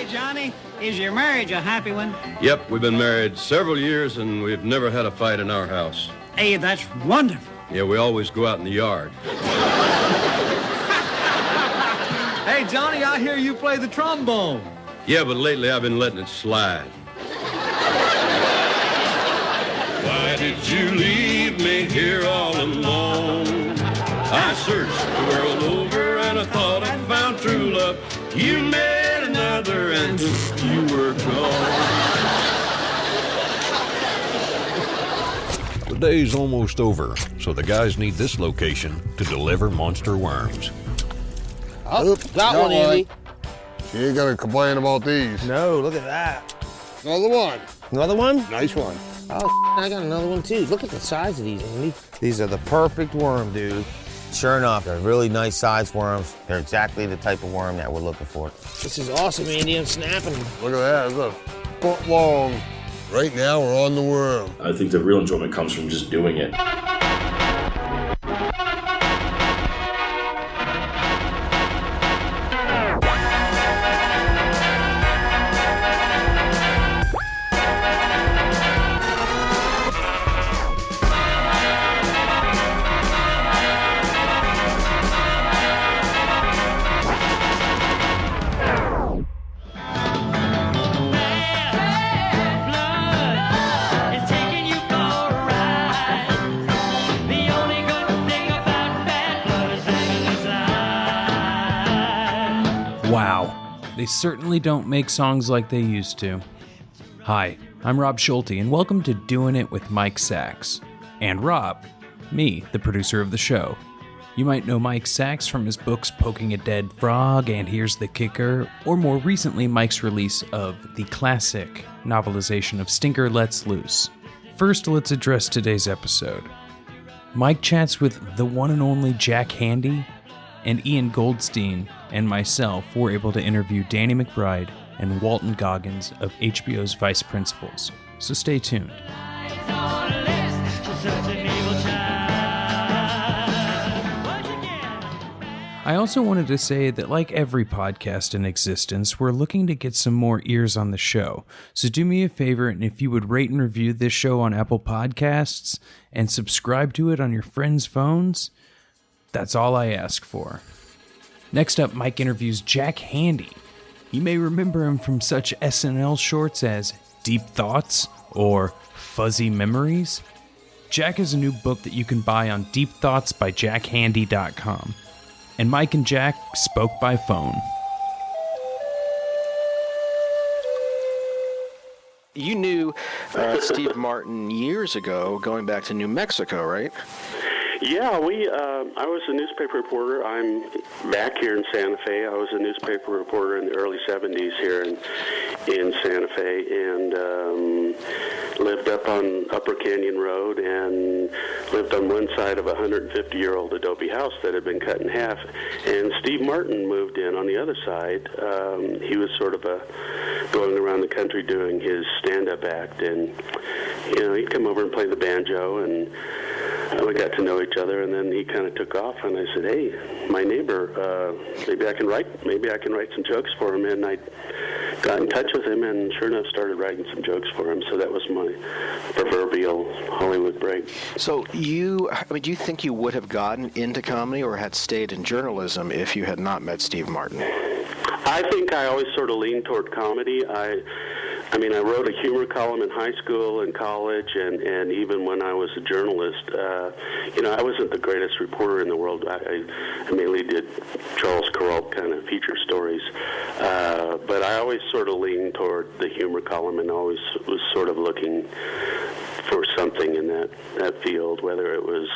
Hey, Johnny, is your marriage a happy one? Yep, we've been married several years, and we've never had a fight in our house. Hey, that's wonderful. Yeah, we always go out in the yard. Hey, Johnny, I hear you play the trombone. Yeah, but lately I've been letting it slide. Why did you leave me here all alone? I searched the world over and I thought I found true love. You met another and you were gone. The day's almost over, so the guys need this location to deliver monster worms. Oh, got one, Andy. You ain't gonna complain about these. No, look at that. Another one. Another one? Nice one. Oh, I got another one too. Look at the size of these, Andy. These are the perfect worm, dude. Sure enough, they're really nice sized worms. They're exactly the type of worm that we're looking for. This is awesome, Andy. I'm snapping them. Look at that. It's a foot long. Right now, we're on the worm. I think the real enjoyment comes from just doing it. Wow, they certainly don't make songs like they used to. Hi, I'm Rob Schulte, and welcome to Doing It with Mike Sachs. And Rob, me, the producer of the show. You might know Mike Sachs from his books Poking a Dead Frog and Here's the Kicker, or more recently Mike's release of the classic novelization of Stinker Lets Loose. First, let's address today's episode. Mike chats with the one and only Jack Handey, and Ian Goldstein and myself were able to interview Danny McBride and Walton Goggins of HBO's Vice Principals. So stay tuned. I also wanted to say that like every podcast in existence, we're looking to get some more ears on the show. So do me a favor, and if you would rate and review this show on Apple Podcasts and subscribe to it on your friends' phones, that's all I ask for. Next up, Mike interviews Jack Handey. You may remember him from such SNL shorts as Deep Thoughts or Fuzzy Memories. Jack has a new book that you can buy on deepthoughtsbyjackhandey.com. And Mike and Jack spoke by phone. You knew Steve Martin years ago, going back to New Mexico, right? Yeah, I was a newspaper reporter. I'm back here in Santa Fe. I was a newspaper reporter in the early 70s here in Santa Fe, and lived up on Upper Canyon Road and lived on one side of a 150-year-old adobe house that had been cut in half. And Steve Martin moved in on the other side. He was sort of going around the country doing his stand-up act, and he'd come over and play the banjo, and we got to know each other, and then he kind of took off, and I said, hey, my neighbor, maybe I can write some jokes for him, and I got in touch with him, and sure enough started writing some jokes for him, so that was my proverbial Hollywood break. So do you think you would have gotten into comedy or had stayed in journalism if you had not met Steve Martin? I think I always sort of leaned toward comedy. I wrote a humor column in high school and college, and even when I was a journalist, I wasn't the greatest reporter in the world. I mainly did Charles Kuralt kind of feature stories, but I always sort of leaned toward the humor column and always was sort of looking for something in that field, whether it was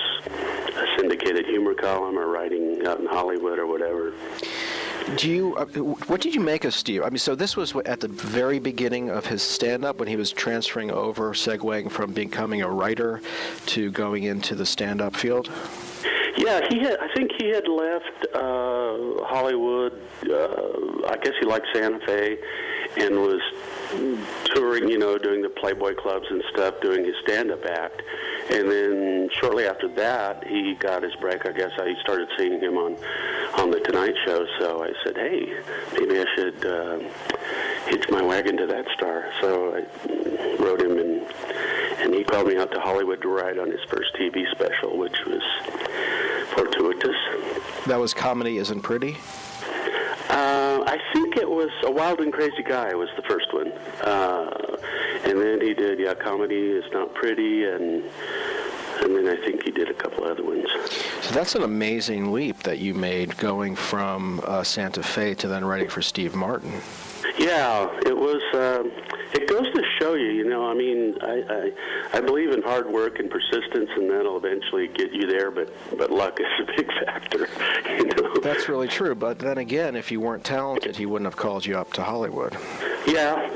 a syndicated humor column or writing out in Hollywood or whatever. What did you make of Steve? So this was at the very beginning of his stand-up when he was transferring over, segueing from becoming a writer to going into the stand-up field? Yeah, I think he had left Hollywood. I guess he liked Santa Fe and was touring, doing the Playboy clubs and stuff, doing his stand-up act. And then shortly after that, he got his break. I guess I started seeing him on The Tonight Show. So I said, hey, maybe I should hitch my wagon to that star. So I wrote him, and he called me out to Hollywood to write on his first TV special, which was fortuitous. That was Comedy Isn't Pretty? I think it was A Wild and Crazy Guy was the first one. And then he did, Comedy Is Not Pretty, and then I think he did a couple other ones. So that's an amazing leap that you made, going from Santa Fe to then writing for Steve Martin. Yeah, it was. It goes to show you, I mean, I believe in hard work and persistence, and that'll eventually get you there. But luck is a big factor. That's really true. But then again, if you weren't talented, he wouldn't have called you up to Hollywood. Yeah,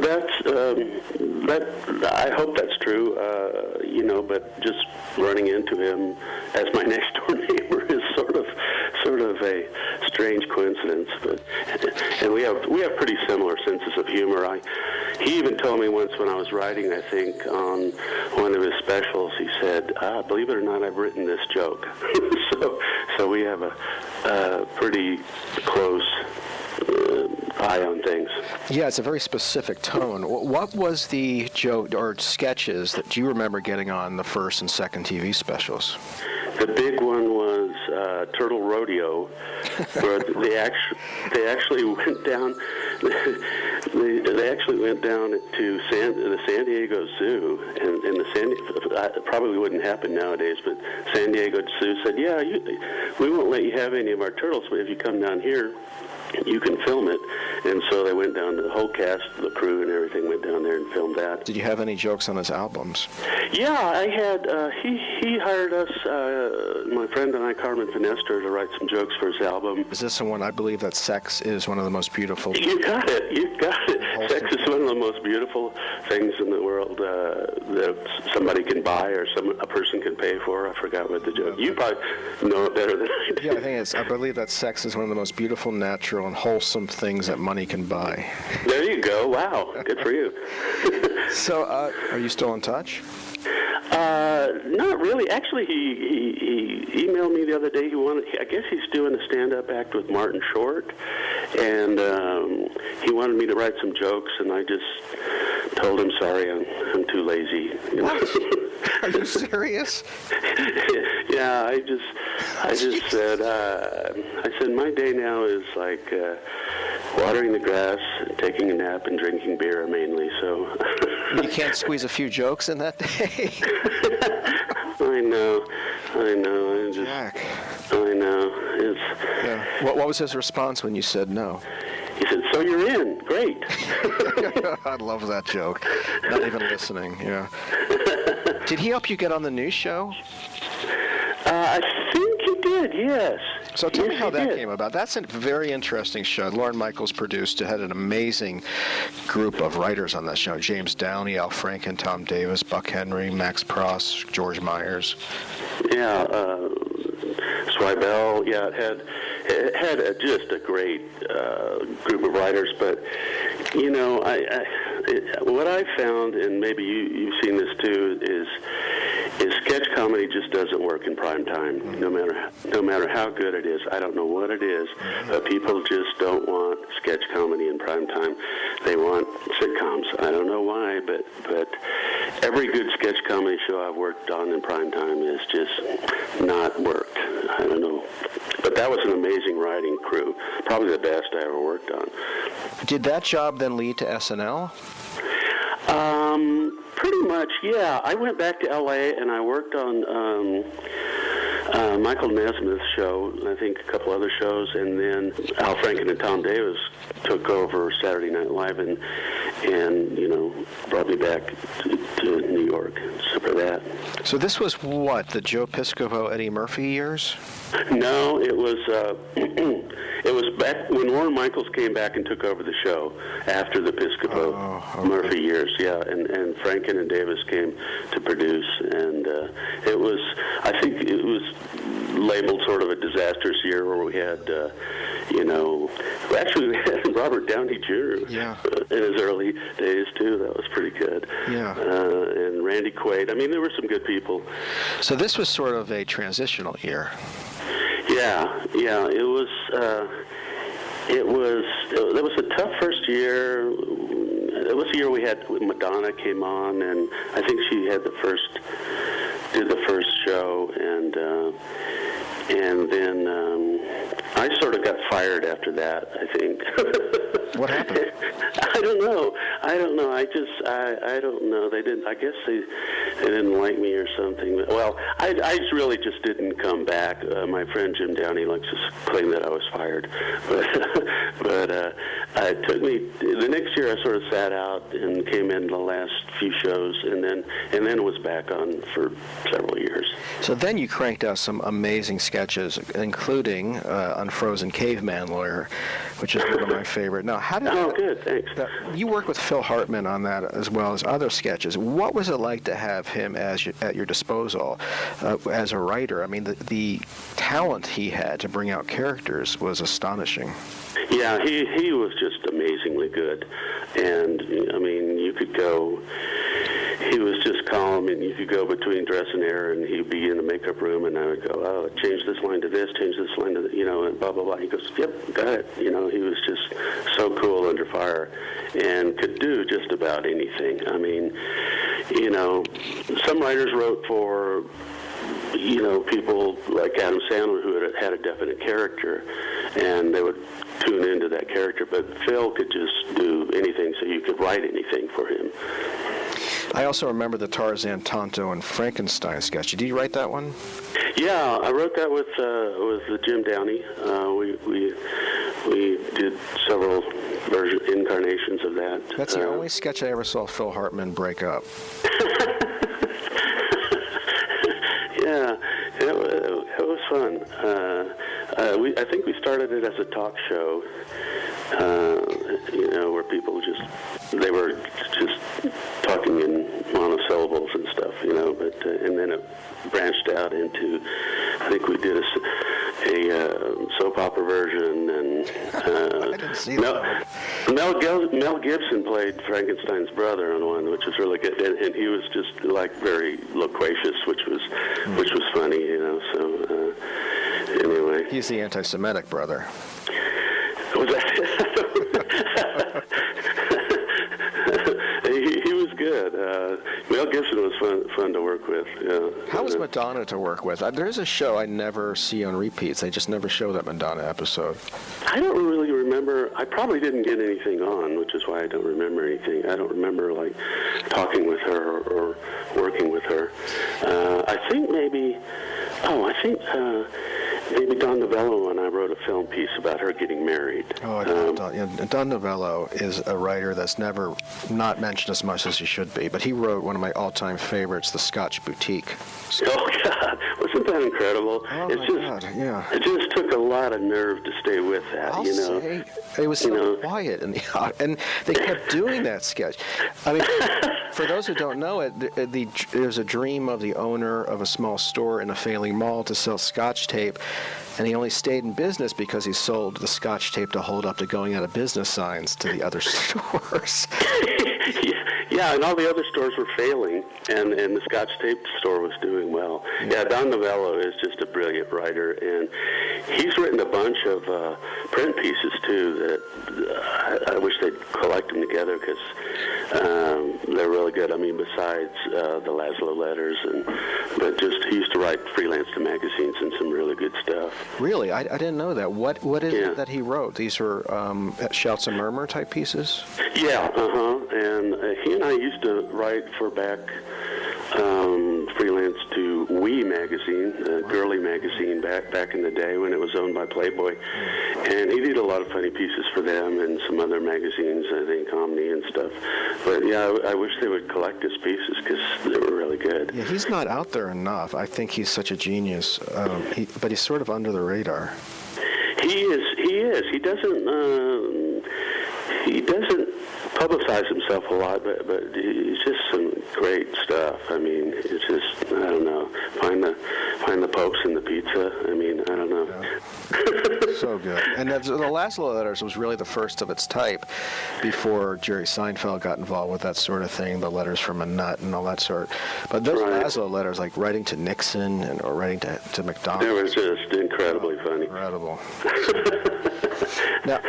I hope that's true. But just running into him as my next door neighbor is sort of a strange coincidence. And we have pretty similar senses of humor. He even told me once when I was writing, I think, on one of his specials, he said, believe it or not, I've written this joke. so we have a pretty close eye on things. Yeah, it's a very specific tone. What was the joke or sketches that you remember getting on the first and second TV specials? The big one was Turtle Rodeo, where they actually went down. They actually went down to the San Diego Zoo, and it probably wouldn't happen nowadays, but San Diego Zoo said, we won't let you have any of our turtles, but if you come down here, you can film it. And so they went down, the whole cast, the crew and everything went down there and filmed that. Did you have any jokes on his albums? Yeah, I had, he hired us, my friend and I, Carmen Finestra, to write some jokes for his album. Is this the one, I believe that sex is one of the most beautiful? You got it. Sex is one of the most beautiful things in the world that somebody can buy or a person can pay for. I forgot what the joke. You probably know it better than I do. Yeah, I believe that sex is one of the most beautiful, natural, and wholesome things that money can buy. There you go. Wow. Good for you. So, are you still in touch? Not really. Actually, he emailed me the other day. I guess he's doing a stand-up act with Martin Short, and he wanted me to write some jokes, and I just told him, sorry, I'm too lazy. What? Are you serious? Yeah, I just said, I said, my day now is like watering the grass, taking a nap, and drinking beer mainly, so. You can't squeeze a few jokes in that day? I know. Jack. I know. Yeah. What was his response when you said no? He said, so you're in. Great. I love that joke. Not even listening, yeah. Did he help you get on the news show? I think he did, yes. So tell me how that came about. That's a very interesting show. Lorne Michaels produced. It had an amazing group of writers on that show. James Downey, Al Franken, Tom Davis, Buck Henry, Max Pross, George Myers. Yeah, Swibel. Yeah, it had just a great group of writers. But, what I found, and maybe you've seen this too, is sketch comedy just doesn't work in prime time. No matter how good it is. I don't know what it is, but people just don't want sketch comedy in prime time. They want sitcoms. I don't know why, but every good sketch comedy show I've worked on in prime time has just not worked. I don't know. But that was an amazing writing crew. Probably the best I ever worked on. Did that job then lead to SNL? Pretty much, yeah. I went back to L.A. and I worked on Michael Nesmith's show, and I think a couple other shows, and then Al Franken and Tom Davis took over Saturday Night Live and brought me back to New York for that. So this was what, the Joe Piscopo, Eddie Murphy years? No, it was back when Lorne Michaels came back and took over the show after the Piscopo Murphy years, yeah, and Franken and Davis came to produce, and I think it was labeled sort of a disastrous year where we had, actually we had Robert Downey Jr. In his early days too. That was pretty good. Yeah. And Randy Quaid. I mean, there were some good people. So this was sort of a transitional year. Yeah. It was a tough first year. was the year we had Madonna came on, and I think she had did the first show, and then I sort of got fired after that, I think. What happened? I don't know. I don't know. I don't know. They didn't. I guess they didn't like me or something. Well, I really just didn't come back. My friend Jim Downey likes to claim that I was fired, but it took me. The next year, I sort of sat out and came in the last few shows, and then was back on for several years. So then you cranked out some amazing sketches, including Unfrozen Caveman Lawyer, which is one of my favorite. Now, how did good, thanks. You worked with Phil Hartman on that as well as other sketches. What was it like to have him at your disposal as a writer? I mean, the talent he had to bring out characters was astonishing. Yeah, he was just amazingly good, and I mean, you could go. He was just calm, and you could go between dress and air, and he'd be in the makeup room, and I would go, oh, change this line to this, change this line to, and blah, blah, blah. He goes, yep, got it. He was just so cool under fire and could do just about anything. I mean, some writers wrote for, people like Adam Sandler who had a definite character, and they would tune into that character, but Phil could just do anything, so you could write anything for him. I also remember the Tarzan, Tonto, and Frankenstein sketch. Did you write that one? Yeah, I wrote that with Jim Downey. We did several incarnations of that. That's the only sketch I ever saw Phil Hartman break up. Yeah, it was fun. I think we started it as a talk show, where people they were just talking in monosyllables and stuff, but and then it branched out into, I think we did a soap opera version, and I didn't see that. Mel Gibson played Frankenstein's brother on one, which was really good, and he was just like very loquacious, which was funny, so anyway. He's the anti-Semitic brother. Was that? He was good. Mel Gibson was fun to work with. Yeah. How was Madonna to work with? There's a show I never see on repeats. They just never show that Madonna episode. I don't really remember. I probably didn't get anything on, which is why I don't remember anything. I don't remember talking with her or working with her. I think maybe Don Novello and I wrote a film piece about her getting married. Don Novello is a writer that's never not mentioned as much as he should be, but he wrote one of my all-time favorites, The Scotch Boutique. Oh, God. Wasn't that incredible? Oh, my God, yeah. It just took a lot of nerve to stay with that, I'll say, it was so quiet, and they kept doing that sketch. I mean, for those who don't know it, there's a dream of the owner of a small store in a failing mall to sell Scotch tape, and he only stayed in business because he sold the Scotch tape to hold up to going out of business signs to the other stores. Yeah, and all the other stores were failing, and the Scotch tape store was doing well. Yeah, Don Novello is just a brilliant writer, and he's written a bunch of print pieces, too, that I wish they'd collect them together, because they're really good. I mean, besides the Laszlo letters, but he used to write freelance to magazines and some really good stuff. Really? I didn't know that. What is it that he wrote? These were Shouts and Murmur type pieces? Yeah, and he and I used to write for back freelance to We magazine, a girly magazine back in the day when it was owned by Playboy. And he did a lot of funny pieces for them and some other magazines, I think Omni and stuff. But yeah, I wish they would collect his pieces because they were really good. Yeah, he's not out there enough. I think he's such a genius, but he's sort of under the radar. He is. He doesn't publicize himself a lot, but he's just some great stuff. I mean, it's just, I don't know, find the popes in the pizza. I mean, I don't know. Yeah. So good. And the Laszlo letters was really the first of its type before Jerry Seinfeld got involved with that sort of thing, the letters from a nut and all that sort. But those Laszlo letters, like writing to Nixon or writing to McDonald's. It was just incredibly funny. Incredible. Now,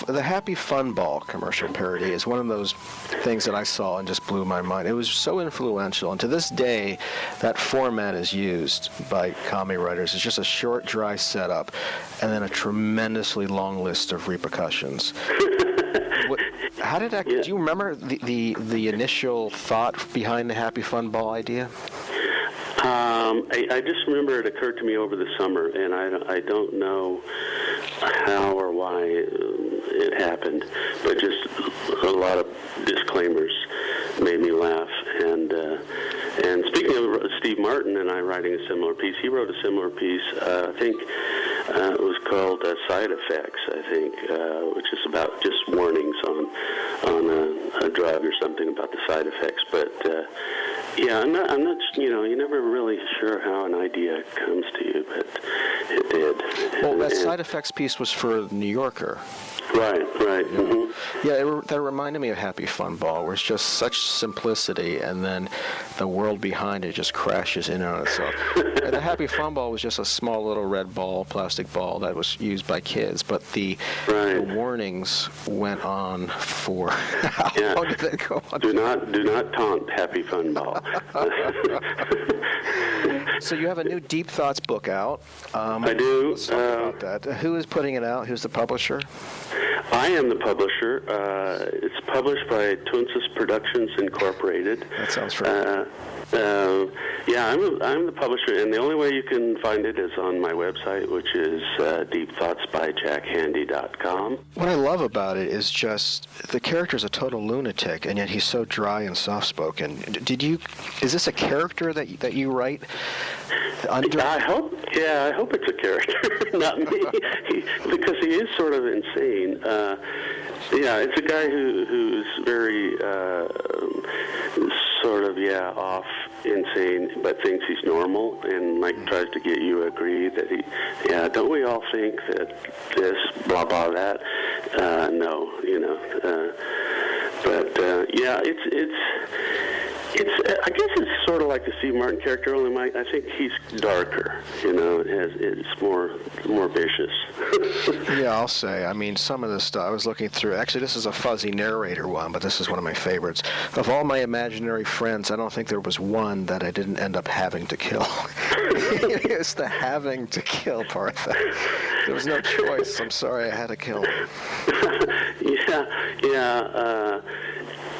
the Happy Fun Ball commercial parody is one of those things that I saw and just blew my mind. It was so influential, and to this day, that format is used by comedy writers. It's just a short, dry setup, and then a tremendously long list of repercussions. How did that? Do you remember the initial thought behind the Happy Fun Ball idea? I just remember it occurred to me over the summer, and I don't know how or why it happened, but just a lot of disclaimers made me laugh. And speaking of Steve Martin and I writing a similar piece, he wrote a similar piece. I think it was called Side Effects, I think, which is about just warnings on a drug or something about the side effects. But yeah, I'm not. You're never really sure how an idea comes to you, but it did. Well, that Side Effects piece was for The New Yorker. Right. Yeah, Mm-hmm. that reminded me of Happy Fun Ball, where it's just such simplicity, and then the world behind it just crashes in on itself. And the Happy Fun Ball was just a small little red ball, plastic ball that was used by kids, but the warnings went on for how long did they go on? Do not taunt Happy Fun Ball. So you have a new Deep Thoughts book out. I do. Let's talk about that. Who is putting it out? Who's the publisher? I am the publisher. It's published by Twinsis Productions Incorporated. That sounds right. Yeah, I'm the publisher, and the only way you can find it is on my website, which is deepthoughtsbyjackhandey.com. What I love about it is just the character's a total lunatic, and yet he's so dry and soft-spoken. Is this a character that you write under? I hope it's a character, not me, because he is sort of insane. Yeah, it's a guy who's very sort of off, insane, but thinks he's normal, and tries to get you to agree that don't we all think that this, blah blah that? No, but it's I guess it's sort of like the Steve Martin character, only I think he's darker. It's more vicious. Yeah, I'll say. I mean, some of this stuff I was looking through. Actually, this is a fuzzy narrator one, but this is one of my favorites. Of all my imaginary friends, I don't think there was one that I didn't end up having to kill. It's the having to kill part. There was no choice. I'm sorry, I had to kill him. Yeah.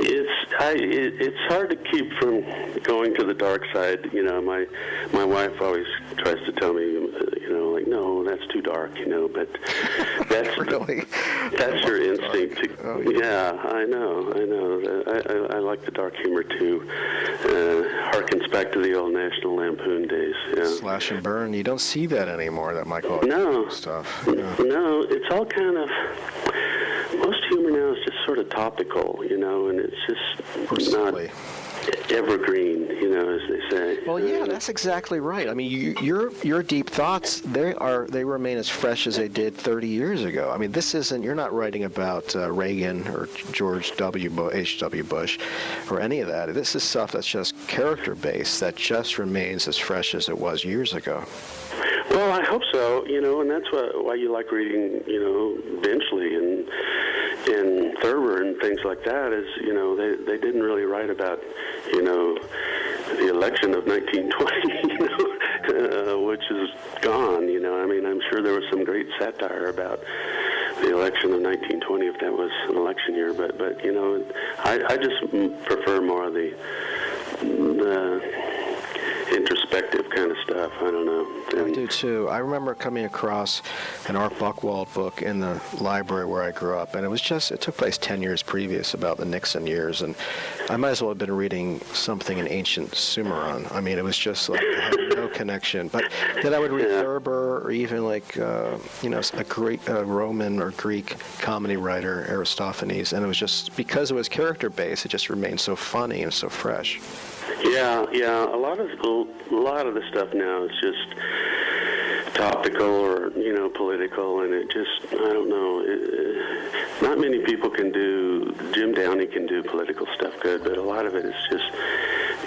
It's hard to keep from going to the dark side. My wife always tries to tell me, no, that's too dark, but that's really? That's your instinct to. Oh, yeah. Yeah, I know. I like the dark humor too. Harkens back to the old National Lampoon days. Yeah. Slash and burn. You don't see that anymore. That Michael stuff. No, it's all kind of. Most humor now is just sort of topical, and it's just not evergreen, as they say. Well, yeah, that's exactly right. I mean, your deep thoughts, they remain as fresh as they did 30 years ago. I mean, you're not writing about Reagan or George H.W. Bush or any of that. This is stuff that's just character-based, that just remains as fresh as it was years ago. Well, I hope so, and that's why you like reading, Benchley and Thurber and things like that is, they didn't really write about, the election of 1920, which is gone, I mean, I'm sure there was some great satire about the election of 1920 if that was an election year, but I just prefer more of the introspective kind of stuff. I don't know. I do too. I remember coming across an Art Buchwald book in the library where I grew up, and it took place 10 years previous, about the Nixon years, and I might as well have been reading something in ancient Sumeron. I mean, it was just like it had no connection. But then I would read Thurber, or even a great Roman or Greek comedy writer, Aristophanes, and it was just because it was character based, it just remained so funny and so fresh. Yeah. A lot of the stuff now is just topical or political, and it just I don't know. Not many people can do Jim Downey can do political stuff good, but a lot of it is just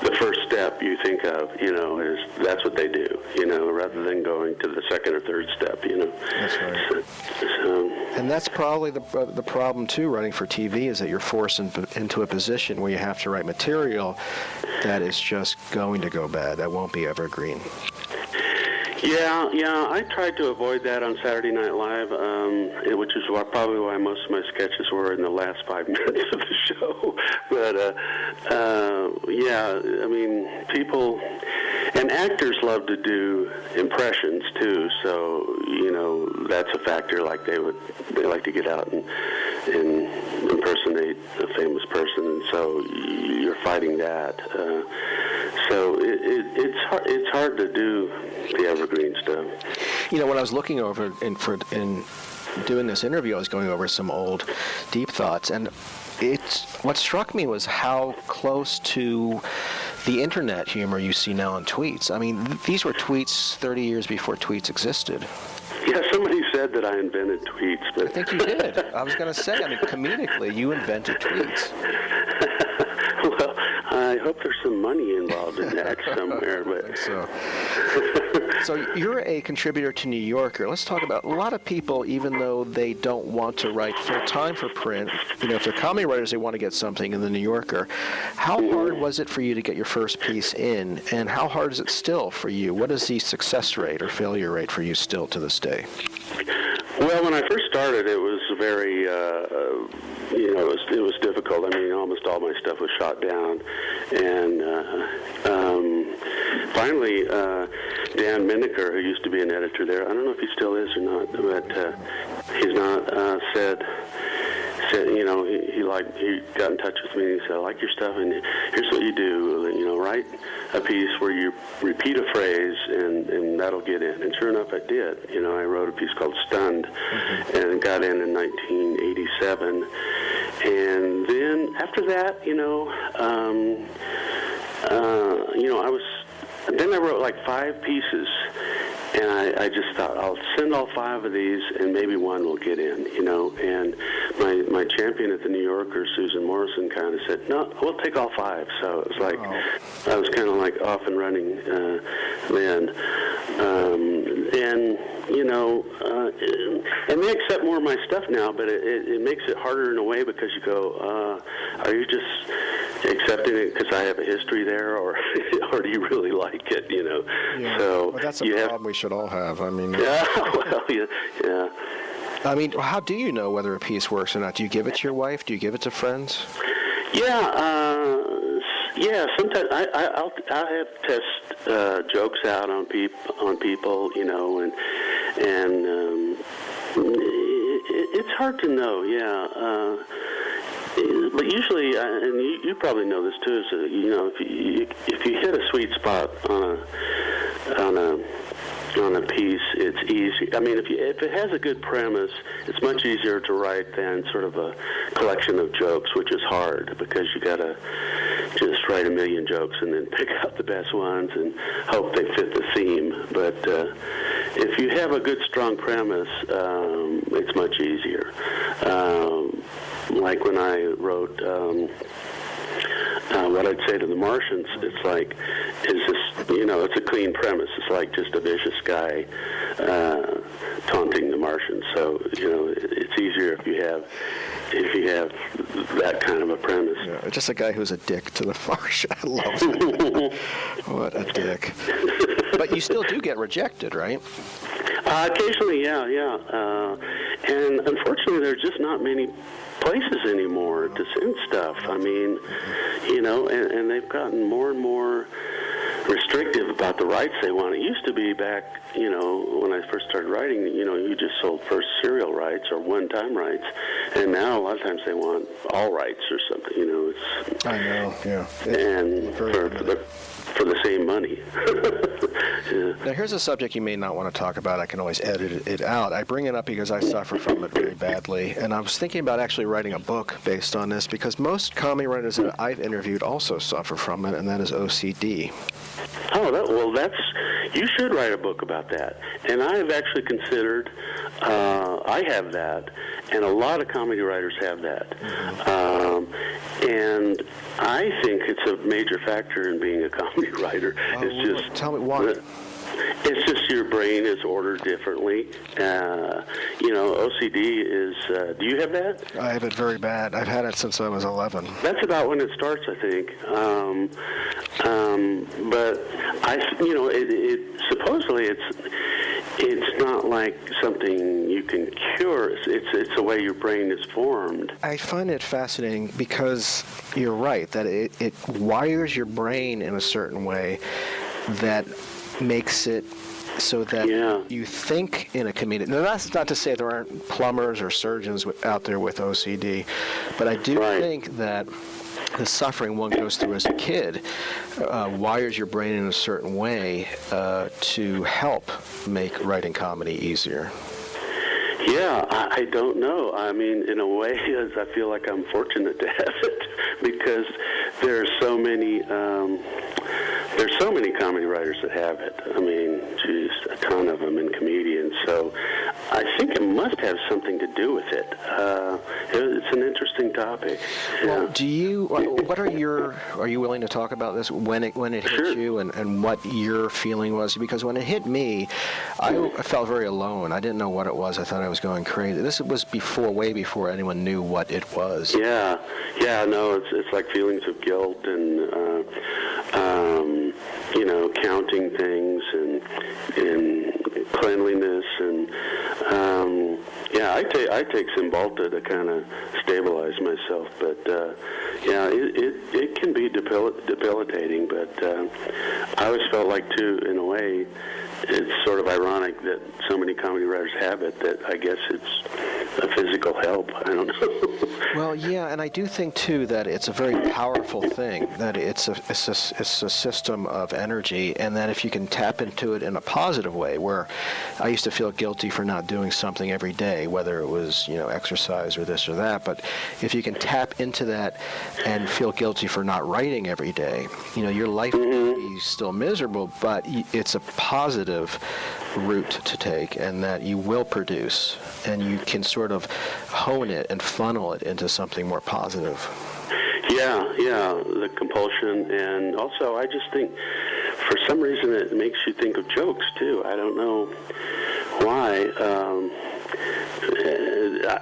the first step you think of, is that's what they do, rather than going to the second or third step, That's right. And that's probably the problem, too, running for TV, is that you're forced into a position where you have to write material that is just going to go bad, that won't be evergreen. Yeah, I tried to avoid that on Saturday Night Live, which is probably why most of my sketches were in the last 5 minutes of the show. But, people and actors love to do impressions, too, so, that's a factor. Like, they like to get out and impersonate a famous person, and so you're fighting that. So it's hard to do the evergreen stuff. When I was looking over in doing this interview, I was going over some old deep thoughts, and what struck me was how close to the internet humor you see now in tweets. I mean, these were tweets 30 years before tweets existed. Yeah, somebody said that I invented tweets, but I think you did. I was going to say, comedically, you invented tweets. Well, I hope there's some money involved in that somewhere. But I think so you're a contributor to New Yorker. Let's talk about a lot of people, even though they don't want to write full-time for print, if they're comedy writers, they want to get something in the New Yorker. How hard was it for you to get your first piece in, and how hard is it still for you? What is the success rate or failure rate for you still to this day? Well, when I first started, it was very, it was difficult. I mean, almost all my stuff was shot down, and finally, Dan Mineker, who used to be an editor there, I don't know if he still is or not, but he's not, said, he got in touch with me and he said, I like your stuff, and here's what you do, write a piece where you repeat a phrase and that'll get in. And sure enough, I did. I wrote a piece called Stunned, and it got in 1987. And then after that, I wrote like 5 pieces. And I just thought, I'll send all 5 of these, and maybe one will get in, And my champion at the New Yorker, Susan Morrison, kind of said, no, we'll take all 5. So it was like, I was kind of like off and running then. And they accept more of my stuff now, but it makes it harder in a way, because you go, are you just accepting it because I have a history there, or do you really like it, Yeah. So well, that's a problem we should all have. I mean, yeah. I mean, how do you know whether a piece works or not? Do you give it to your wife? Do you give it to friends? Yeah. Sometimes I'll have test jokes out on people, and it's hard to know. Yeah. But usually, and you probably know this too, is if you hit a sweet spot on a piece, it's easy. I mean, if it has a good premise, it's much easier to write than sort of a collection of jokes, which is hard, because you got to just write a million jokes and then pick out the best ones and hope they fit the theme. But if you have a good, strong premise, it's much easier. Like when I wrote What I'd Say to the Martians, it's like, it's a clean premise. It's like just a vicious guy taunting the Martians. So, it's easier if you have that kind of a premise. Yeah, just a guy who's a dick to the Martian. I love that. What a dick. But you still do get rejected, right? Occasionally, yeah. And unfortunately, there's just not many places anymore to send stuff. I mean, and they've gotten more and more restrictive about the rights they want. It used to be back, when I first started writing, you just sold first serial rights or one-time rights, and now a lot of times they want all rights or something. It's, I know, yeah. And for the same money. Yeah. Now, here's a subject you may not want to talk about. I can always edit it out. I bring it up because I suffer from it very badly, and I was thinking about actually writing a book based on this, because most comedy writers that I've interviewed also suffer from it, and that is OCD. Oh, you should write a book about that. And I have actually considered, I have that, and a lot of comedy writers have that. And I think it's a major factor in being a comedy writer. It's just tell me why. It's just your brain is ordered differently. OCD is, do you have that? I have it very bad. I've had it since I was 11. That's about when it starts, I think. But supposedly it's not like something you can cure. It's the way your brain is formed. I find it fascinating because you're right, that it wires your brain in a certain way that makes it so that you think in a comedic. Now, that's not to say there aren't plumbers or surgeons out there with OCD, but I do think that the suffering one goes through as a kid wires your brain in a certain way to help make writing comedy easier. Yeah, I don't know. I mean, in a way, I feel like I'm fortunate to have it because there are so many. There's so many comedy writers that have it. I mean, geez, a ton of them, and comedians. So I think it must have something to do with it. It's an interesting topic. Well, are you willing to talk about this, when it hit you and what your feeling was? Because when it hit me, I felt very alone. I didn't know what it was. I thought I was going crazy. This was way before anyone knew what it was. Yeah, no, it's like feelings of guilt and, counting things and cleanliness and, I take Cymbalta to kind of stabilize myself, but, it can be debilitating, but I always felt like, too, in a way, it's sort of ironic that so many comedy writers have it, that I guess it's a physical help. I don't know. Well, yeah, and I do think, too, that it's a very powerful thing, that it's a system of energy, and that if you can tap into it in a positive way, where I used to feel guilty for not doing something every day, whether it was, exercise or this or that, but if you can tap into that and feel guilty for not writing every day, your life will be still miserable, but it's a positive route to take, and that you will produce, and you can sort of hone it and funnel it into something more positive. Yeah, the compulsion, and also I just think for some reason it makes you think of jokes too. I don't know why.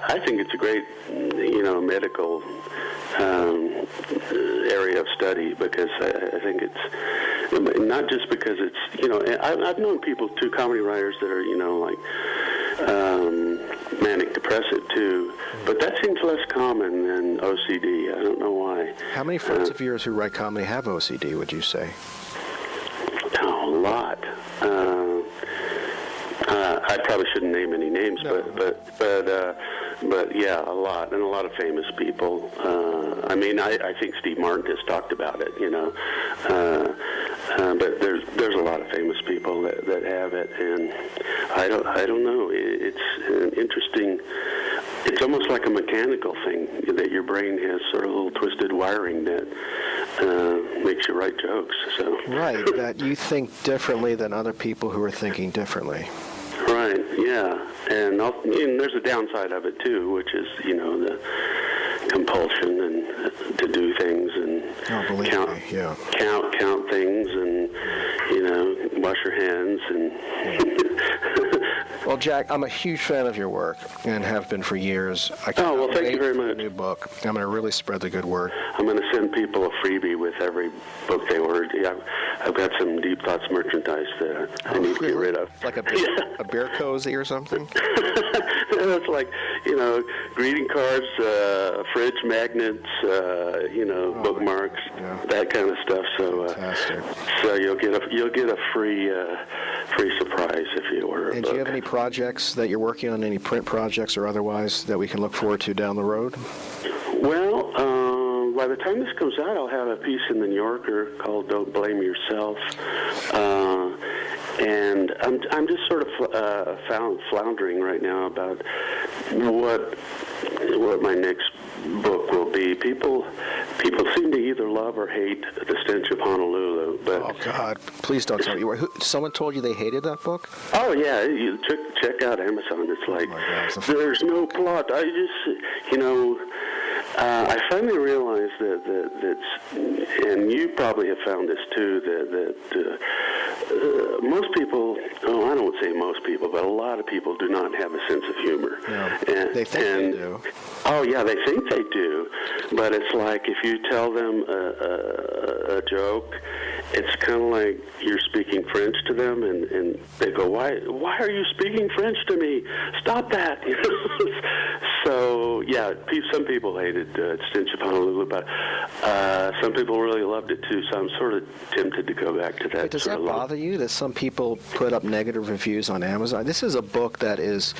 I think it's a great, medical area of study, because I think it's not just because it's, I've known people too, comedy writers that are, manic depressive too, but that seems less common than OCD. I don't know why. How many friends of yours who write comedy have OCD, would you say? A lot. I probably shouldn't name any names, no. but yeah, a lot, and a lot of famous people. I think Steve Martin has talked about it, but there's a lot of famous people that have it, and I don't know. It's an interesting. It's almost like a mechanical thing, that your brain has sort of a little twisted wiring that makes you write jokes. So right, that you think differently than other people who are thinking differently. Right, yeah, and there's a downside of it too, which is the compulsion and to do things and count things and wash your hands and. Well, Jack, I'm a huge fan of your work and have been for years. Thank you very much. A new book. I'm going to really spread the good word. I'm going to send people a freebie with every book they order. Yeah, I've got some Deep Thoughts merchandise that I need to get rid of. Like a beer cozy or something? It's like, greeting cards, fridge magnets, bookmarks, that kind of stuff. So, so you'll get a free surprise if you order a book. Do you have any projects that you're working on, any print projects or otherwise, that we can look forward to down the road? Well, by the time this comes out, I'll have a piece in the New Yorker called "Don't Blame Yourself," and I'm just sort of floundering right now about what my next book will be. People seem to either love or hate The Stench of Honolulu. But oh God, please don't tell me. Someone told you they hated that book? Oh yeah, you check out Amazon. It's like there's no plot. I just I finally realized that, and you probably have found this too, that most people, I don't say most people, but a lot of people do not have a sense of humor. Yeah, they think they do. Oh, yeah, they think they do, but it's like if you tell them a joke, it's kind of like you're speaking French to them, and they go, why are you speaking French to me? Stop that! So, yeah, some people hated Stench of Honolulu, but some people really loved it too, so I'm sort of tempted to go back to that. Wait, does that bother you that some people put up negative reviews on Amazon? This is a book that is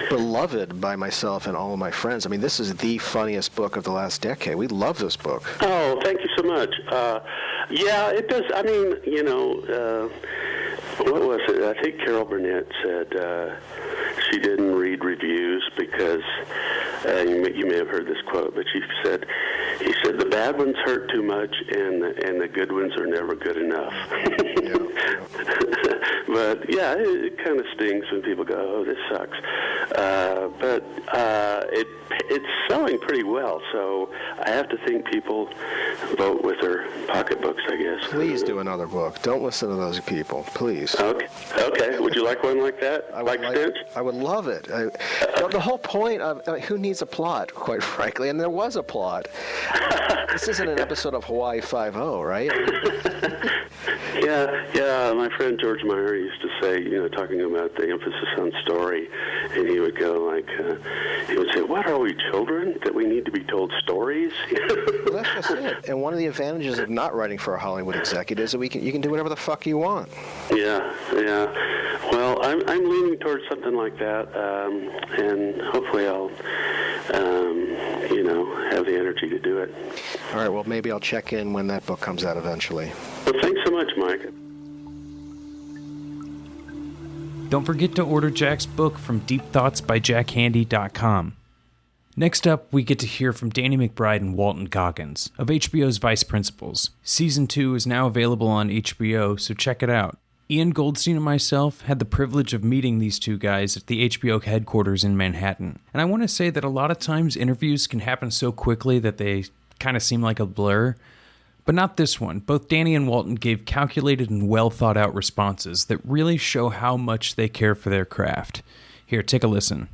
beloved by myself and all of my friends. I mean, this is the funniest book of the last decade. We love this book. Oh, thank you so much. Yeah, it does. I mean, what was it? I think Carol Burnett said she didn't read reviews because, you may have heard this quote, but he said, the bad ones hurt too much and the good ones are never good enough. But, yeah, it kind of stings when people go, oh, this sucks. But it's selling pretty well, so I have to think people vote with their pocketbooks, I guess. Please do another book. Don't listen to those people, please. Okay. Would you like one like that? Stench? I would love it. The whole point of who needs a plot, quite frankly, and there was a plot. This isn't an episode of Hawaii Five-0, right? Yeah. My friend George Meyer used to say, talking about the emphasis on story, and he would go like, he would say, "What are we, children, that we need to be told stories?" Well, that's just it. And one of the advantages of not writing for a Hollywood executive is that you can do whatever the fuck you want. Yeah. Well, I'm leaning towards something like that, and hopefully I'll, have the energy to do it. All right. Well, maybe I'll check in when that book comes out eventually. Well, thanks so much, Mike. Don't forget to order Jack's book from deepthoughtsbyjackhandey.com. Next up, we get to hear from Danny McBride and Walton Goggins of HBO's Vice Principals. Season 2 is now available on HBO, so check it out. Ian Goldstein and myself had the privilege of meeting these two guys at the HBO headquarters in Manhattan. And I want to say that a lot of times interviews can happen so quickly that they kind of seem like a blur. But not this one. Both Danny and Walton gave calculated and well thought out responses that really show how much they care for their craft. Here, take a listen.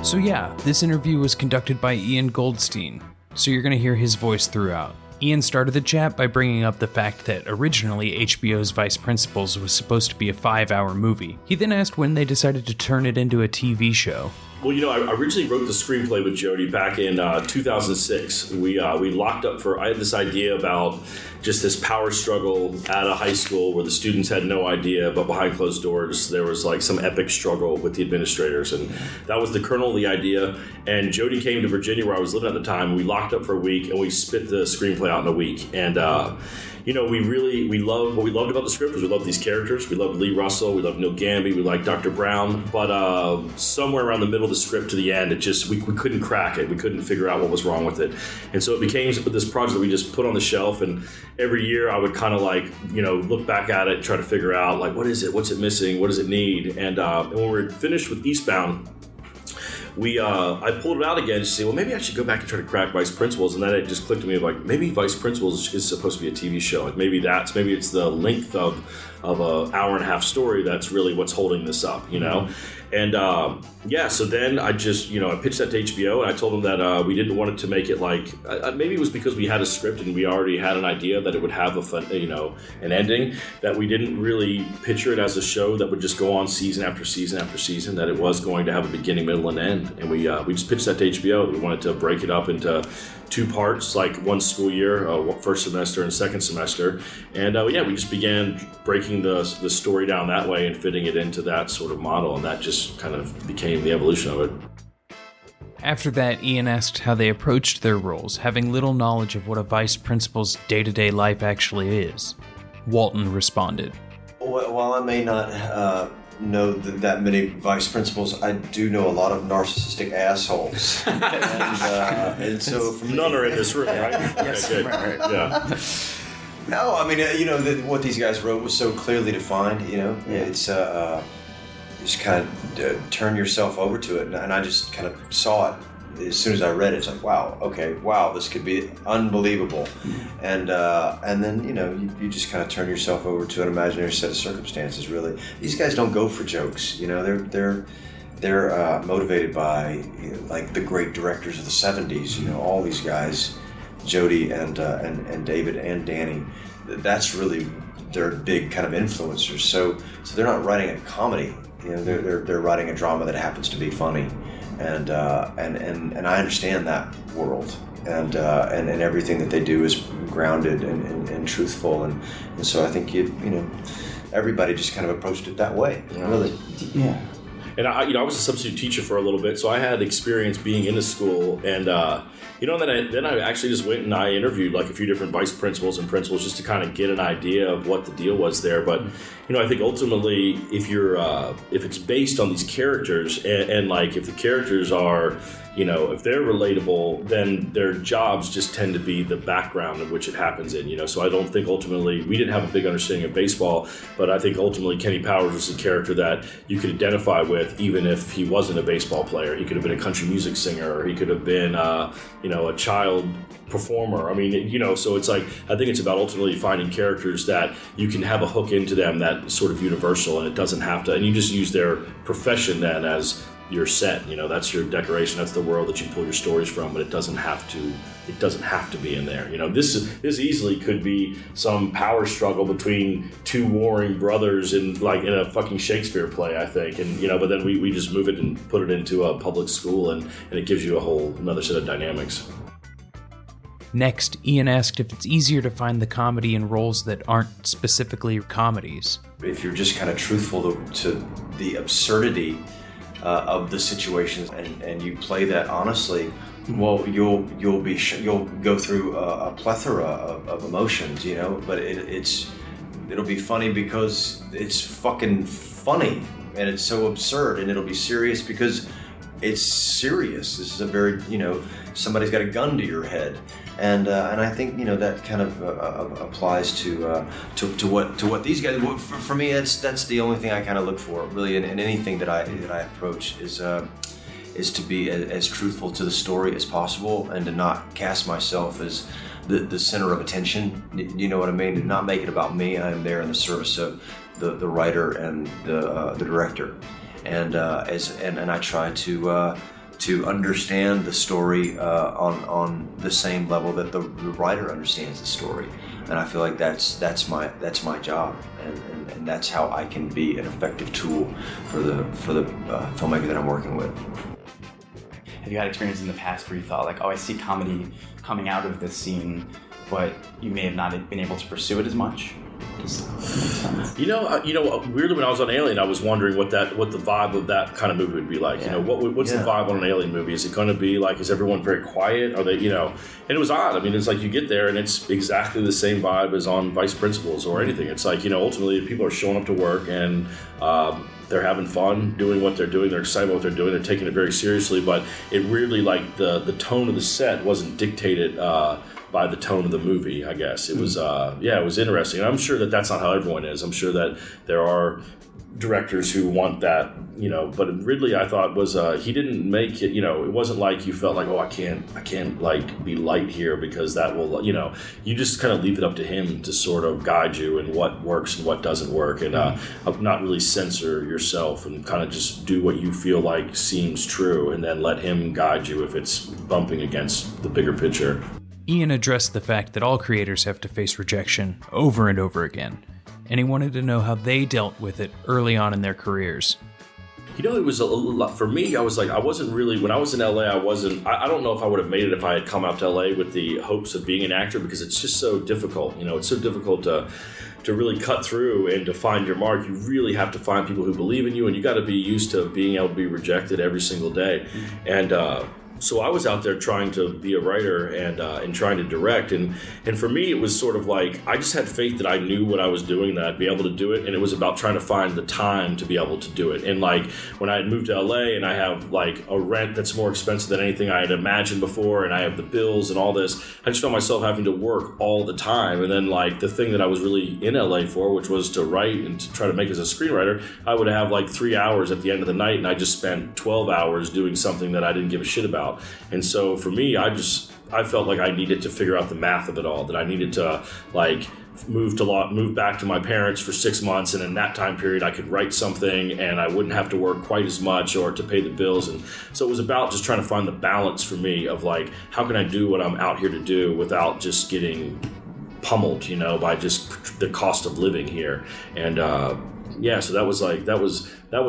So yeah, this interview was conducted by Ian Goldstein, so you're going to hear his voice throughout. Ian started the chat by bringing up the fact that originally HBO's Vice Principals was supposed to be a 5-hour movie. He then asked when they decided to turn it into a TV show. Well, I originally wrote the screenplay with Jody back in 2006. We locked up I had this idea about just this power struggle at a high school where the students had no idea, but behind closed doors there was like some epic struggle with the administrators, and that was the kernel of the idea. And Jody came to Virginia where I was living at the time, and we locked up for a week and we spit the screenplay out in a week. And we loved what we loved about the script was we loved these characters. We loved Lee Russell, we loved Neil Gamby, we liked Dr. Brown, but somewhere around the middle of the script to the end, it just we couldn't crack it. We couldn't figure out what was wrong with it, and so it became this project that we just put on the shelf. And every year I would kind of look back at it and try to figure out like what is it, what's it missing, what does it need, and when we were finished with Eastbound, I pulled it out again to say, well, maybe I should go back and try to crack Vice Principals, and then it just clicked to me like maybe Vice Principals is supposed to be a TV show. Like maybe it's the length of an hour and a half story that's really what's holding this up, And so then I just I pitched that to HBO, and I told them that we didn't want it to make it like maybe it was because we had a script and we already had an idea that it would have a fun, an ending, that we didn't really picture it as a show that would just go on season after season after season, that it was going to have a beginning, middle, and end. And we just pitched that to HBO. We wanted to break it up into 2 parts, like one school year, first semester and second semester. And we just began breaking the story down that way and fitting it into that sort of model, and that just kind of became the evolution of it. After that, Ian asked how they approached their roles, having little knowledge of what a vice principal's day-to-day life actually is. Walton responded. While I may not know that many vice principals, I do know a lot of narcissistic assholes. and so from none are in this room, right? Yes, okay, good. Right. Yeah. No, I mean, what these guys wrote was so clearly defined. It's just kind of turn yourself over to it. And I just kind of saw it as soon as I read it. It's like, wow, this could be unbelievable. And then, you just kind of turn yourself over to an imaginary set of circumstances, really. These guys don't go for jokes, they're motivated by like the great directors of the 70s, all these guys, Jody and David and Danny. That's really their big kind of influencers. So they're not writing a comedy, they're writing a drama that happens to be funny, and I understand that world, and everything that they do is grounded and truthful, and so I think everybody just kind of approached it that way, really. Yeah. And I was a substitute teacher for a little bit, so I had experience being in the school, and then I actually just went and I interviewed like a few different vice principals and principals just to kind of get an idea of what the deal was there. But I think ultimately, if it's based on these characters, and like if the characters are, if they're relatable, then their jobs just tend to be the background in which it happens in. So I don't think ultimately, we didn't have a big understanding of baseball, but I think ultimately Kenny Powers was a character that you could identify with, even if he wasn't a baseball player. He could have been a country music singer, or he could have been, a child performer. I mean, so it's like, I think it's about ultimately finding characters that you can have a hook into them that's sort of universal, and it doesn't have to, and you just use their profession then as your set, that's your decoration, that's the world that you pull your stories from, but it doesn't have to be in there. This easily could be some power struggle between two warring brothers in a fucking Shakespeare play, I think, and but then we just move it and put it into a public school, and it gives you a whole another set of dynamics. Next, Ian asked if it's easier to find the comedy in roles that aren't specifically comedies. If you're just kind of truthful to the absurdity of the situations, and you play that honestly, well, you'll go through a plethora of emotions, but it'll be funny because it's fucking funny, and it's so absurd, and it'll be serious because it's serious. This is a very, somebody's got a gun to your head, and I think that kind of applies to what these guys. For me, that's the only thing I kind of look for, really, in anything that I approach is to be as truthful to the story as possible, and to not cast myself as the center of attention. You know what I mean? To not make it about me. I am there in the service of the writer and the director, and I try to understand the story on the same level that the writer understands the story, and I feel like that's my job, and that's how I can be an effective tool for the filmmaker that I'm working with. Have you had experience in the past where you thought like, oh, I see comedy coming out of this scene, but you may have not been able to pursue it as much? Weirdly, when I was on Alien, I was wondering what the vibe of that kind of movie would be like. Yeah. What's the vibe on an Alien movie? Is it going to be like, is everyone very quiet? Are they, and it was odd. I mean, it's like you get there and it's exactly the same vibe as on Vice Principals or anything. It's like, ultimately people are showing up to work and they're having fun doing what they're doing. They're excited about what they're doing. They're taking it very seriously, but it really, like, the tone of the set wasn't dictated by the tone of the movie, I guess. It was, it was interesting. And I'm sure that that's not how everyone is. I'm sure that there are directors who want that, but Ridley, I thought, was, he didn't make it, it wasn't like you felt like, oh, I can't like be light here because that will, you just kind of leave it up to him to sort of guide you in what works and what doesn't work, and not really censor yourself, and kind of just do what you feel like seems true, and then let him guide you if it's bumping against the bigger picture. Ian addressed the fact that all creators have to face rejection over and over again, and he wanted to know how they dealt with it early on in their careers. It was a lot for me. I was like, I wasn't really, when I was in LA, I don't know if I would have made it if I had come out to LA with the hopes of being an actor, because it's just so difficult. It's so difficult to really cut through and to find your mark. You really have to find people who believe in you, and you got to be used to being able to be rejected every single day. And so I was out there trying to be a writer and trying to direct, and for me it was sort of like I just had faith that I knew what I was doing, that I'd be able to do it, and it was about trying to find the time to be able to do it. And like when I had moved to LA and I have like a rent that's more expensive than anything I had imagined before, and I have the bills and all this, I just found myself having to work all the time. And then like the thing that I was really in LA for, which was to write and to try to make as a screenwriter, I would have like 3 hours at the end of the night, and I just spent 12 hours doing something that I didn't give a shit about. And so for me, I felt like I needed to figure out the math of it all, that I needed to like move back to my parents for 6 months, and in that time period I could write something and I wouldn't have to work quite as much or to pay the bills. And so it was about just trying to find the balance for me of like, how can I do what I'm out here to do without just getting pummeled, by just the cost of living here. And so that was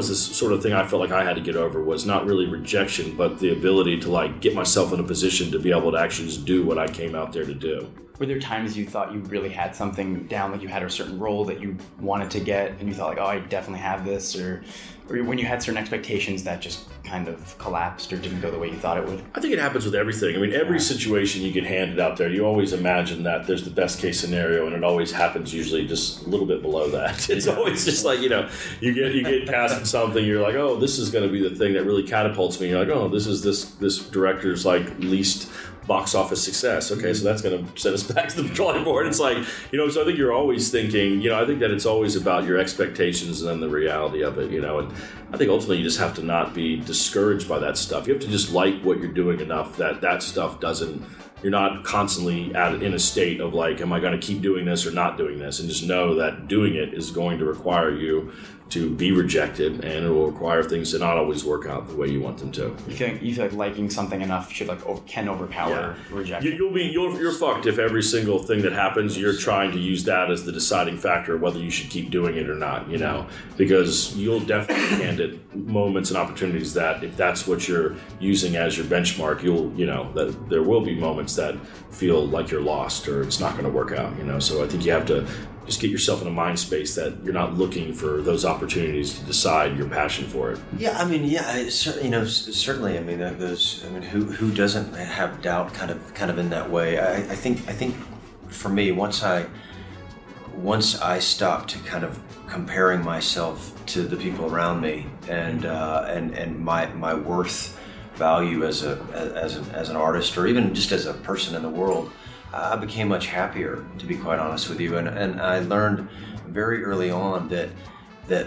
the sort of thing I felt like I had to get over, was not really rejection, but the ability to like get myself in a position to be able to actually just do what I came out there to do. Were there times you thought you really had something down, like you had a certain role that you wanted to get and you thought like, oh, I definitely have this, or when you had certain expectations that just kind of collapsed or didn't go the way you thought it would? I think it happens with everything. I mean, every situation you get handed out there, you always imagine that there's the best case scenario, and it always happens usually just a little bit below that. It's always just like, you get cast in something, you're like, oh, this is going to be the thing that really catapults me. You're like, oh, this is this director's like least box office success. Okay, so that's going to send us back to the drawing board. It's like, so I think you're always thinking, I think that it's always about your expectations and then the reality of it, and I think ultimately you just have to not be discouraged by that stuff. You have to just like what you're doing enough that stuff you're not constantly in a state of like, am I going to keep doing this or not doing this? And just know that doing it is going to require you to be rejected, and it will require things to not always work out the way you want them to. You feel like liking something enough can overpower rejection. You're fucked if every single thing that happens you're trying to use that as the deciding factor of whether you should keep doing it or not. Because you'll definitely hand it moments and opportunities that if that's what you're using as your benchmark, that there will be moments that feel like you're lost or it's not going to work out. So I think you have to just get yourself in a mind space that you're not looking for those opportunities to decide your passion for it. Yeah, I mean, certainly. I mean, who doesn't have doubt kind of in that way? I think for me, once I stopped to kind of comparing myself to the people around me and my worth, value as an artist, or even just as a person in the world, I became much happier, to be quite honest with you. And I learned very early on that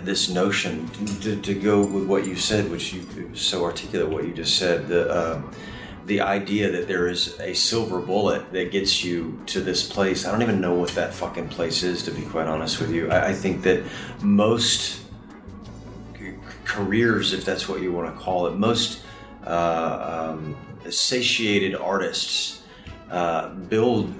this notion, to go with what you said, which you so articulate what you just said, the idea that there is a silver bullet that gets you to this place. I don't even know what that fucking place is, to be quite honest with you. I think that most careers, if that's what you want to call it, most satiated artists build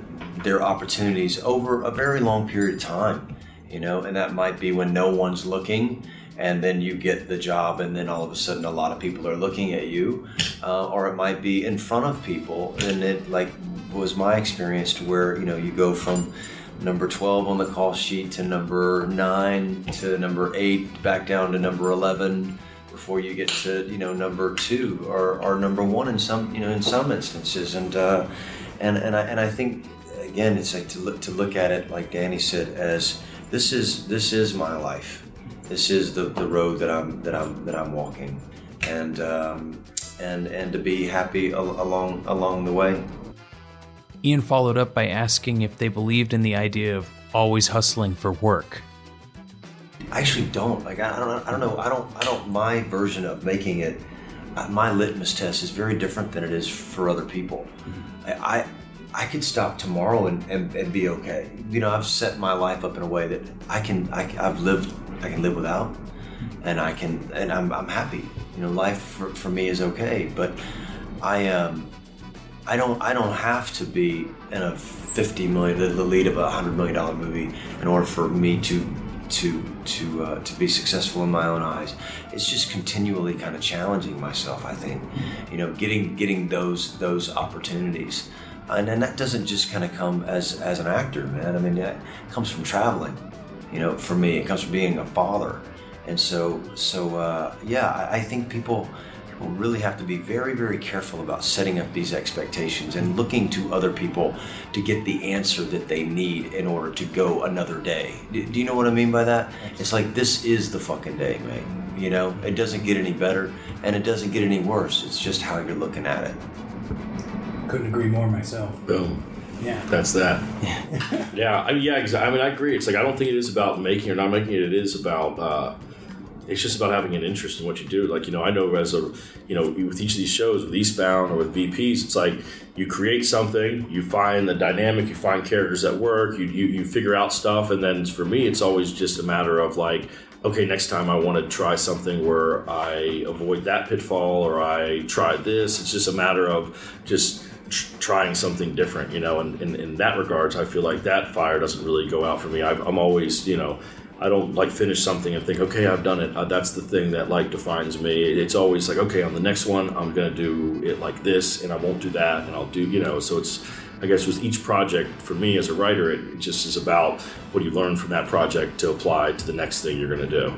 their opportunities over a very long period of time, and that might be when no one's looking, and then you get the job, and then all of a sudden a lot of people are looking at you, or it might be in front of people, and it like was my experience, to where you go from number 12 on the call sheet to number 9 to number 8, back down to number 11 before you get to number 2 or number 1 in some instances, and I think, again, it's like to look at it, like Danny said, as this is my life. This is the road that I'm walking, and to be happy along the way. Ian followed up by asking if they believed in the idea of always hustling for work. I actually don't. Like, I don't know. My version of making it, my litmus test is very different than it is for other people. I could stop tomorrow and be okay. I've set my life up in a way that I can live without, and I'm happy. Life for me is okay, but I don't have to be in a $50 million, the lead of a $100 million movie, in order for me to be successful in my own eyes. It's just continually kind of challenging myself, I think, getting those opportunities. And that doesn't just kind of come as an actor, man. I mean, it comes from traveling, for me. It comes from being a father. And so I think people will really have to be very, very careful about setting up these expectations and looking to other people to get the answer that they need in order to go another day. Do you know what I mean by that? It's like, this is the fucking day, mate. You know, it doesn't get any better and it doesn't get any worse. It's just how you're looking at it. Couldn't agree more myself. Boom. Yeah. That's that. Yeah. I mean, exactly. I mean, I agree. It's like, I don't think it is about making or not making it. It is about, it's just about having an interest in what you do. Like, you know, I know as a, you know, with each of these shows, with Eastbound or with VPs, it's like you create something, you find the dynamic, you find characters that work, you figure out stuff. And then for me, it's always just a matter of like, okay, next time I want to try something where I avoid that pitfall or I try this. It's just a matter of just trying something different, you know, and in that regards, I feel like that fire doesn't really go out for me. I'm always, you know, I don't like finish something and think, okay, I've done it. That's the thing that like defines me. It's always like, okay, on the next one, I'm going to do it like this and I won't do that. And I'll do, you know, so it's, I guess with each project for me as a writer, it just is about what you learn from that project to apply to the next thing you're going to do.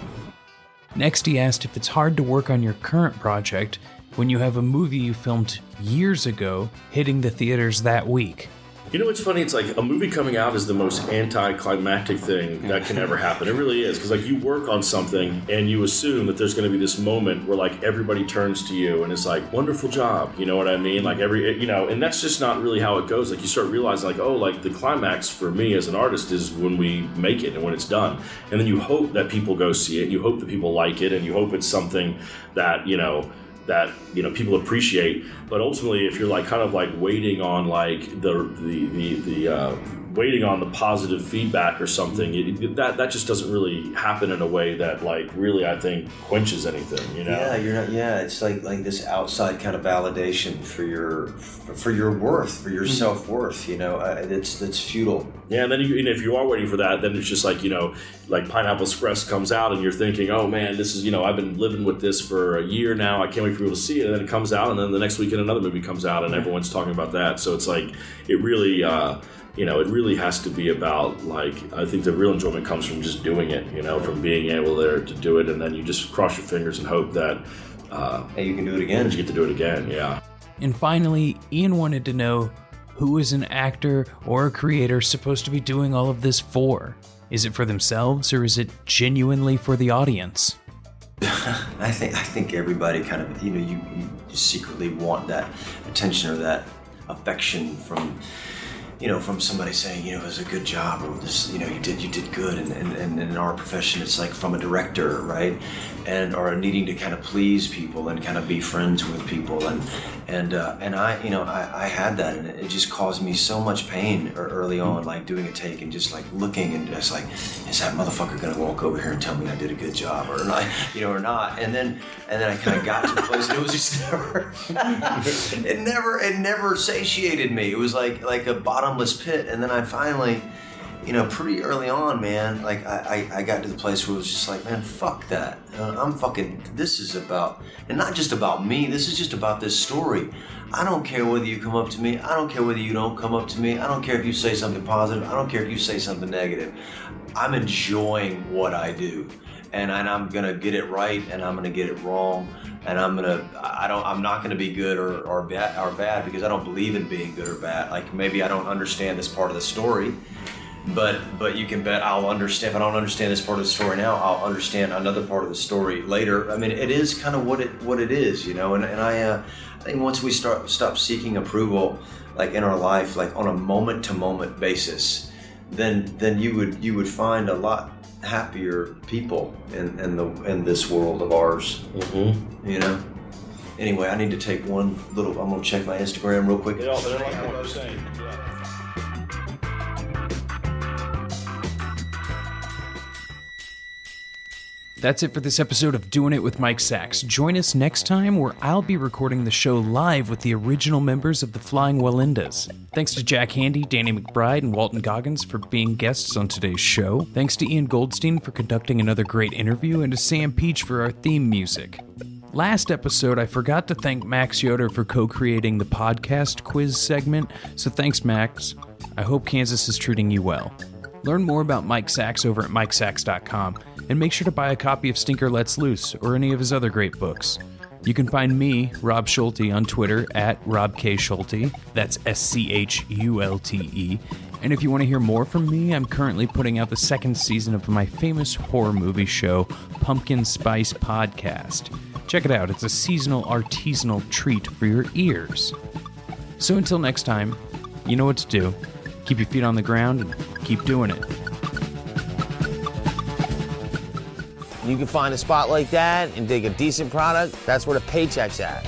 Next, he asked if it's hard to work on your current project when you have a movie you filmed years ago hitting the theaters that week. You know what's funny? It's like a movie coming out is the most anticlimactic thing that can ever happen. It really is. Because like you work on something and you assume that there's going to be this moment where like everybody turns to you and it's like, wonderful job. You know what I mean? Like you know, and that's just not really how it goes. Like you start realizing like, oh, like the climax for me as an artist is when we make it and when it's done. And then you hope that people go see it. You hope that people like it and you hope it's something that, you know, people appreciate. But ultimately, if you're like kind of like waiting on like the waiting on the positive feedback or something, that just doesn't really happen in a way that like really I think quenches anything, you know? Yeah, you're not. Yeah, it's like this outside kind of validation for your worth, for your self-worth. You know, that's futile. Yeah, and then if you are waiting for that, then it's just like, you know, like Pineapple Express comes out and you're thinking, oh man, this is, you know, I've been living with this for a year now. I can't wait for people to see it. And then it comes out, and then the next weekend another movie comes out, and everyone's talking about that. So it's like it really. You know, it really has to be about, like, I think the real enjoyment comes from just doing it, you know, from being able to do it, and then you just cross your fingers and hope that hey, you can do it again. You get to do it again, yeah. And finally, Ian wanted to know, who is an actor or a creator supposed to be doing all of this for? Is it for themselves, or is it genuinely for the audience? I think everybody kind of, you know, you secretly want that attention or that affection from, you know, from somebody saying, you know, it was a good job, or this, you know, you did good. And in our profession, it's like from a director, right? And or needing to kind of please people and kind of be friends with people. And I, you know, I had that, and it just caused me so much pain early on, like doing a take and just like looking and just like, is that motherfucker gonna walk over here and tell me I did a good job or not, you know, or not? And then I kind of got to the place, and it was just never, it never satiated me. It was like a bottomless pit. And then I finally, you know, pretty early on, man, like I got to the place where it was just like, man, fuck that. This is about, and not just about me, this is just about this story. I don't care whether you come up to me. I don't care whether you don't come up to me. I don't care if you say something positive. I don't care if you say something negative. I'm enjoying what I do. And I'm gonna get it right, and I'm gonna get it wrong, and I'm not gonna be good or bad because I don't believe in being good or bad. Like maybe I don't understand this part of the story, but you can bet I'll understand. If I don't understand this part of the story now, I'll understand another part of the story later. I mean, it is kind of what it is, you know. And I think once we stop seeking approval, like in our life, like on a moment to moment basis, then you would find a lot happier people in this world of ours. Mm-hmm. You know. Anyway, I need to take one little. I'm gonna check my Instagram real quick. That's it for this episode of Doing It with Mike Sachs. Join us next time, where I'll be recording the show live with the original members of the Flying Wallendas. Thanks to Jack Handey, Danny McBride, and Walton Goggins for being guests on today's show. Thanks to Ian Goldstein for conducting another great interview, and to Sam Peach for our theme music. Last episode, I forgot to thank Max Yoder for co-creating the podcast quiz segment, so thanks, Max. I hope Kansas is treating you well. Learn more about Mike Sachs over at MikeSachs.com, and make sure to buy a copy of Stinker Lets Loose or any of his other great books. You can find me, Rob Schulte, on Twitter at Rob K. Schulte. That's SCHULTE. And if you want to hear more from me, I'm currently putting out the second season of my famous horror movie show, Pumpkin Spice Podcast. Check it out. It's a seasonal artisanal treat for your ears. So until next time, you know what to do. Keep your feet on the ground and keep doing it. You can find a spot like that and dig a decent product. That's where the paycheck's at.